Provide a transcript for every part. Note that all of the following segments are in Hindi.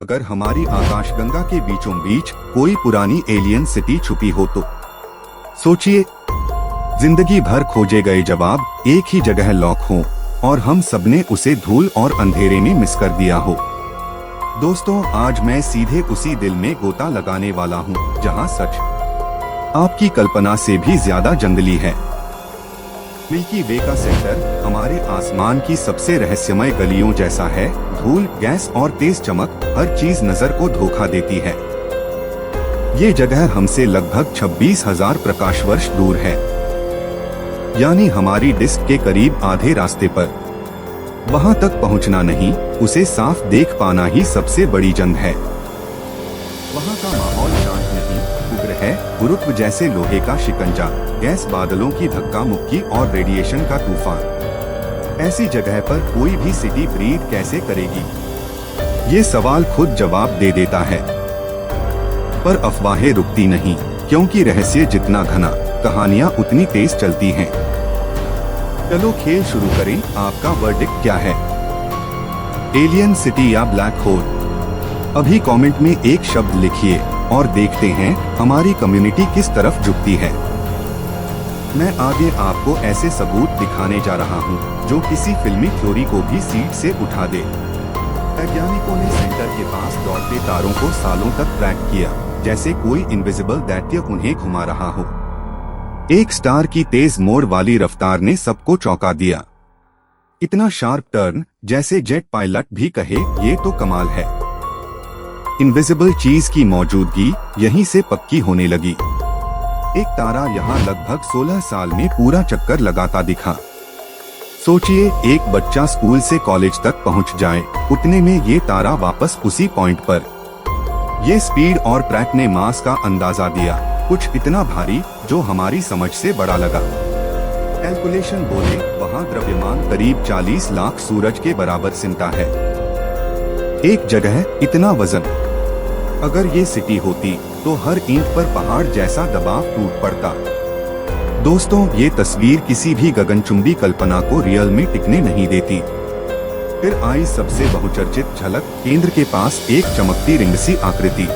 अगर हमारी आकाशगंगा के बीचों बीच कोई पुरानी एलियन सिटी छुपी हो तो सोचिए, जिंदगी भर खोजे गए जवाब एक ही जगह लॉक हो और हम सबने उसे धूल और अंधेरे में मिस कर दिया हो। दोस्तों, आज मैं सीधे उसी दिल में गोता लगाने वाला हूँ जहाँ सच आपकी कल्पना से भी ज्यादा जंगली है। मिल्की वे का सेंटर हमारे आसमान की सबसे रहस्यमय गलियों जैसा है। धूल, गैस और तेज चमक हर चीज नजर को धोखा देती है। ये जगह हमसे लगभग 26,000 प्रकाश वर्ष दूर है, यानी हमारी डिस्क के करीब आधे रास्ते पर। वहां तक पहुंचना नहीं, उसे साफ देख पाना ही सबसे बड़ी जंग है। वहां का माहौल शांत नहीं, उग्र है, गुरुत्व जैसे लोहे का शिकंजा, गैस बादलों की धक्का मुक्की और रेडिएशन का तूफान। ऐसी जगह पर कोई भी सिटी ब्रीड कैसे करेगी? ये सवाल खुद जवाब दे देता है। पर अफवाहें रुकती नहीं, क्योंकि रहस्य जितना घना, कहानियां उतनी तेज चलती हैं। चलो खेल शुरू करें। आपका वर्डिक्ट क्या है? एलियन सिटी या ब्लैक होल? अभी कमेंट में एक शब्द लिखिए और देखते हैं हमारी कम्युनिटी किस तरफ झुकती है। मैं आगे आपको ऐसे सबूत दिखाने जा रहा हूँ जो किसी फिल्मी थ्योरी को भी सीट से उठा दे। वैज्ञानिकों ने सेंटर के पास दौड़ते तारों को सालों तक ट्रैक किया, जैसे कोई इनविजिबल दैत्य उन्हें घुमा रहा हो। एक स्टार की तेज मोड़ वाली रफ्तार ने सबको चौंका दिया। इतना शार्प टर्न, जैसे जेट पायलट भी कहे ये तो कमाल है। इनविजिबल चीज की मौजूदगी यहीं से पक्की होने लगी। एक तारा यहाँ लगभग 16 साल में पूरा चक्कर लगाता दिखा। सोचिए, एक बच्चा स्कूल से कॉलेज तक पहुँच जाए, उतने में ये तारा वापस उसी पॉइंट पर। ये स्पीड और ट्रैक ने मास का अंदाजा दिया, कुछ इतना भारी जो हमारी समझ से बड़ा लगा। कैलकुलेशन बोले वहाँ द्रव्यमान करीब 40 लाख सूरज के बराबर सिमटा है। एक जगह इतना वजन, अगर ये सिटी होती तो हर ईंट पर पहाड़ जैसा दबाव टूट पड़ता। दोस्तों, ये तस्वीर किसी भी गगनचुंबी कल्पना को रियल में टिकने नहीं देती। फिर आई सबसे बहुचर्चित झलक, केंद्र के पास एक चमकती रिंग सी आकृति।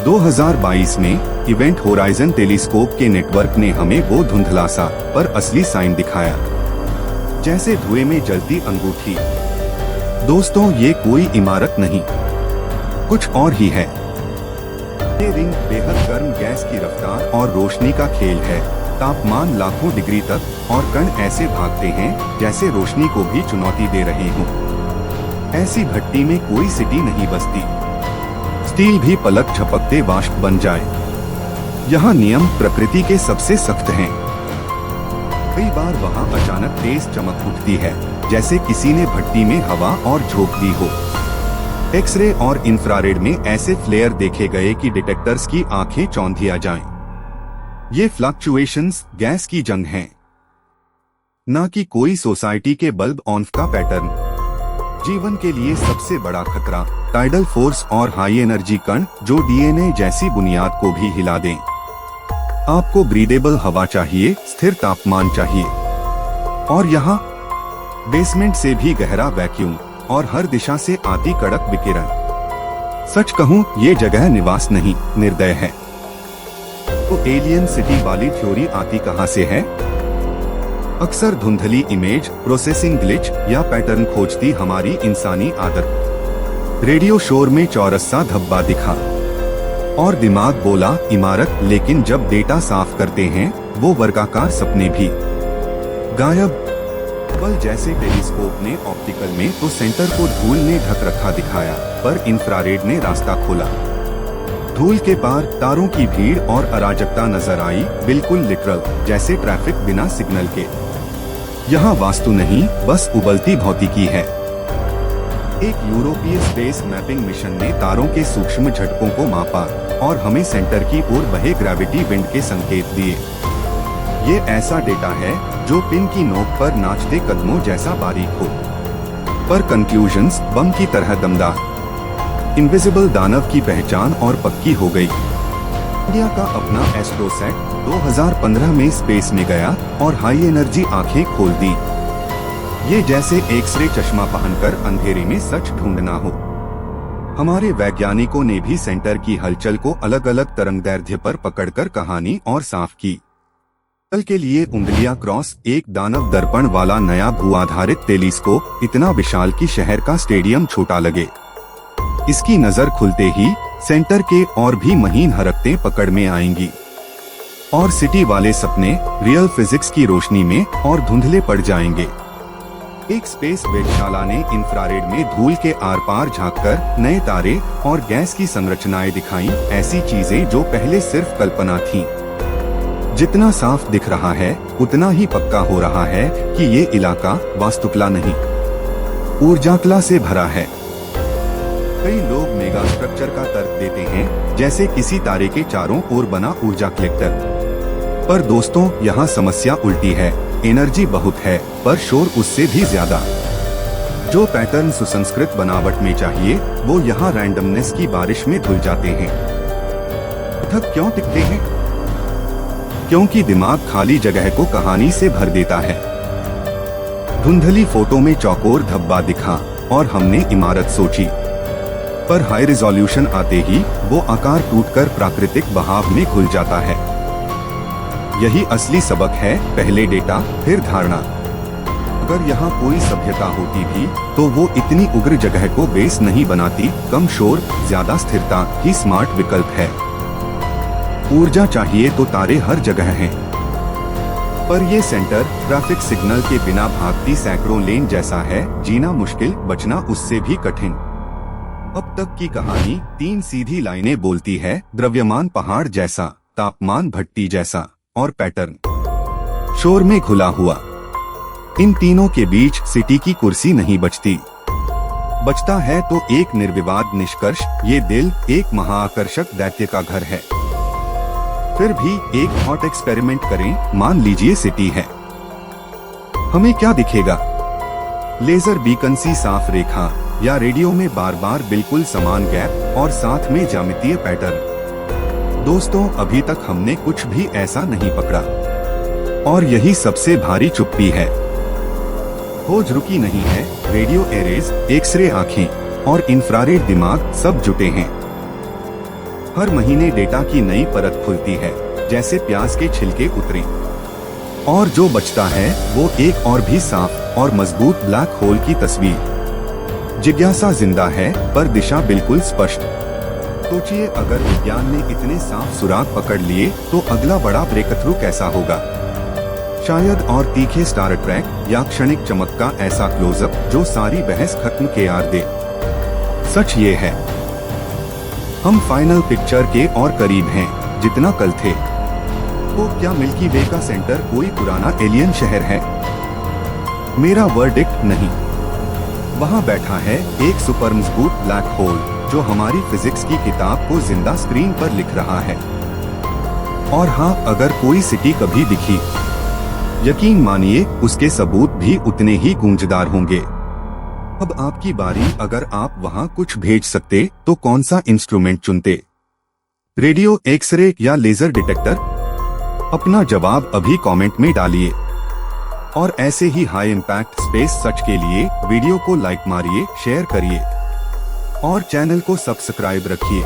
2022 में इवेंट होराइजन टेलीस्कोप के नेटवर्क ने हमें वो धुंधला सा पर असली साइन दिखाया, जैसे धुएं में जलती अंगूठी। दोस्तों, ये कोई इमारत नहीं, कुछ और ही है। ये रिंग बेहद गर्म गैस की रफ्तार और रोशनी का खेल है। तापमान लाखों डिग्री तक और कण ऐसे भागते हैं जैसे रोशनी को भी चुनौती दे रहे हों। ऐसी भट्टी में कोई सिटी नहीं बसती। स्टील भी पलक झपकते वाष्प बन जाए। यहाँ नियम प्रकृति के सबसे सख्त हैं। कई बार वहाँ अचानक तेज चमक उठती है, जैसे किसी ने भट्टी में हवा और झोंक दी हो। एक्सरे और इंफ्रारेड में ऐसे फ्लेयर देखे गए कि डिटेक्टर्स की आंखें चौंधिया जाएं। ये फ्लक्चुएशंस गैस की जंग हैं, न कि कोई सोसाइटी के बल्ब ऑन का पैटर्न। जीवन के लिए सबसे बड़ा खतरा टाइडल फोर्स और हाई एनर्जी कण, जो डीएनए जैसी बुनियाद को भी हिला दें। आपको ब्रीदेबल हवा चाहिए, स्थिर तापमान चाहिए, और यहाँ बेसमेंट से भी गहरा वैक्यूम और हर दिशा से आती कड़क विकिरण। सच कहूँ, ये जगह निवास नहीं, निर्दय है। तो एलियन सिटी वाली थ्योरी आती कहाँ से है? अक्सर धुंधली इमेज, प्रोसेसिंग ग्लिच या पैटर्न खोजती हमारी इंसानी आदत। रेडियो शोर में चौरस सा धब्बा दिखा और दिमाग बोला इमारत, लेकिन जब डेटा साफ करते हैं वो वर्गाकार सपने भी गायब। बल जैसे टेलीस्कोप ने ऑप्टिकल में तो सेंटर को धूल ने ढक रखा दिखाया, पर इंफ्रारेड ने रास्ता खोला। धूल के पार तारों की भीड़ और अराजकता नजर आई, बिल्कुल लिटरल, जैसे ट्रैफिक बिना सिग्नल के। यहाँ वास्तु नहीं, बस उबलती भौतिकी है। एक यूरोपीय स्पेस मैपिंग मिशन ने तारों के सूक्ष्म झटकों को मापा और हमें सेंटर की ओर बहे ग्रेविटी विंड के संकेत दिए। ये ऐसा डेटा है जो पिन की नोक पर नाचते कदमों जैसा बारीक हो, पर कंक्लूजन्स बम की तरह दमदार। इनविजिबल दानव की पहचान और पक्की हो गई। इंडिया का अपना एस्ट्रोसैट 2015 में स्पेस में गया और हाई एनर्जी आंखें खोल दी। ये जैसे एक्सरे चश्मा पहनकर अंधेरे में सच ढूंढना हो। हमारे वैज्ञानिकों ने भी सेंटर की हलचल को अलग अलग तरंगदैर्ध्य पर पकड़कर कहानी और साफ की। कल के लिए उंगलियां क्रॉस एक दानव दर्पण वाला नया भू आधारित टेलीस्कोप इतना विशाल कि शहर का स्टेडियम छोटा लगे। इसकी नजर खुलते ही सेंटर के और भी महीन हरकतें पकड़ में आएंगी और सिटी वाले सपने रियल फिजिक्स की रोशनी में और धुंधले पड़ जाएंगे। एक स्पेस वेधशाला ने इंफ्रारेड में धूल के आर पार झांककर नए तारे और गैस की संरचनाएं दिखाई, ऐसी चीजें जो पहले सिर्फ कल्पना थीं। जितना साफ दिख रहा है उतना ही पक्का हो रहा है कि ये इलाका वास्तुकला नहीं, ऊर्जाकला से भरा है। कई लोग मेगा स्ट्रक्चर का तर्क देते हैं, जैसे किसी तारे के चारों ओर बना ऊर्जा कलेक्टर। पर दोस्तों, यहाँ समस्या उल्टी है। एनर्जी बहुत है पर शोर उससे भी ज्यादा। जो पैटर्न सुसंस्कृत बनावट में चाहिए वो यहाँ रैंडमनेस की बारिश में धुल जाते हैं। थक क्यों टिकते हैं? क्योंकि दिमाग खाली जगह को कहानी से भर देता है। धुंधली फोटो में चौकोर धब्बा दिखा और हमने इमारत सोची, पर हाई रिजोल्यूशन आते ही वो आकार टूटकर प्राकृतिक बहाव में घुल जाता है। यही असली सबक है, पहले डेटा फिर धारणा। अगर यहाँ कोई सभ्यता होती भी तो वो इतनी उग्र जगह को बेस नहीं बनाती। कम शोर, ज्यादा स्थिरता ही स्मार्ट विकल्प है। ऊर्जा चाहिए तो तारे हर जगह हैं, पर ये सेंटर ट्रैफिक सिग्नल के बिना भागती सैकड़ों लेन जैसा है। जीना मुश्किल, बचना उससे भी कठिन। अब तक की कहानी 3 सीधी लाइनें बोलती है, द्रव्यमान पहाड़ जैसा, तापमान भट्टी जैसा और पैटर्न शोर में घुला हुआ। इन तीनों के बीच सिटी की कुर्सी नहीं बचती। बचता है तो एक निर्विवाद निष्कर्ष, ये दिल एक महाआकर्षक दैत्य का घर है। फिर भी एक हॉट एक्सपेरिमेंट करें, मान लीजिए सिटी है। हमें क्या दिखेगा? लेजर बीकन सी साफ रेखा या रेडियो में बार बार बिल्कुल समान गैप और साथ में ज्यामितीय पैटर्न? दोस्तों, अभी तक हमने कुछ भी ऐसा नहीं पकड़ा और यही सबसे भारी चुप्पी है। खोज रुकी नहीं है। रेडियो एरेज, एक्सरे आंखें और इंफ्रारेड दिमाग सब जुटे हैं। हर महीने डेटा की नई परत खुलती है, जैसे प्याज के छिलके उतरे। और जो बचता है वो एक और भी साफ और मजबूत ब्लैक होल की तस्वीर। जिज्ञासा जिंदा है पर दिशा बिल्कुल स्पष्ट। सोचिए, अगर विज्ञान ने इतने साफ सुराग पकड़ लिए तो अगला बड़ा ब्रेकथ्रू कैसा होगा? शायद और तीखे स्टार ट्रैक या क्षणिक चमक का ऐसा क्लोजअप जो सारी बहस खत्म कर दे। सच ये है, हम फाइनल पिक्चर के और करीब हैं जितना कल थे। तो क्या मिल्की वे का सेंटर कोई पुराना एलियन शहर है? मेरा वर्डिक्ट नहीं। वहाँ बैठा है एक सुपर मजबूत ब्लैक होल जो हमारी फिजिक्स की किताब को जिंदा स्क्रीन पर लिख रहा है। और हाँ, अगर कोई सिटी कभी दिखी, यकीन मानिए उसके सबूत भी उतने ही गूंजदार होंगे। अब आपकी बारी। अगर आप वहाँ कुछ भेज सकते तो कौन सा इंस्ट्रूमेंट चुनते? रेडियो, एक्सरे या लेजर डिटेक्टर? अपना जवाब अभी कमेंट में डालिए। और ऐसे ही हाई इम्पैक्ट स्पेस सच के लिए वीडियो को लाइक मारिए, शेयर करिए और चैनल को सब्सक्राइब रखिए।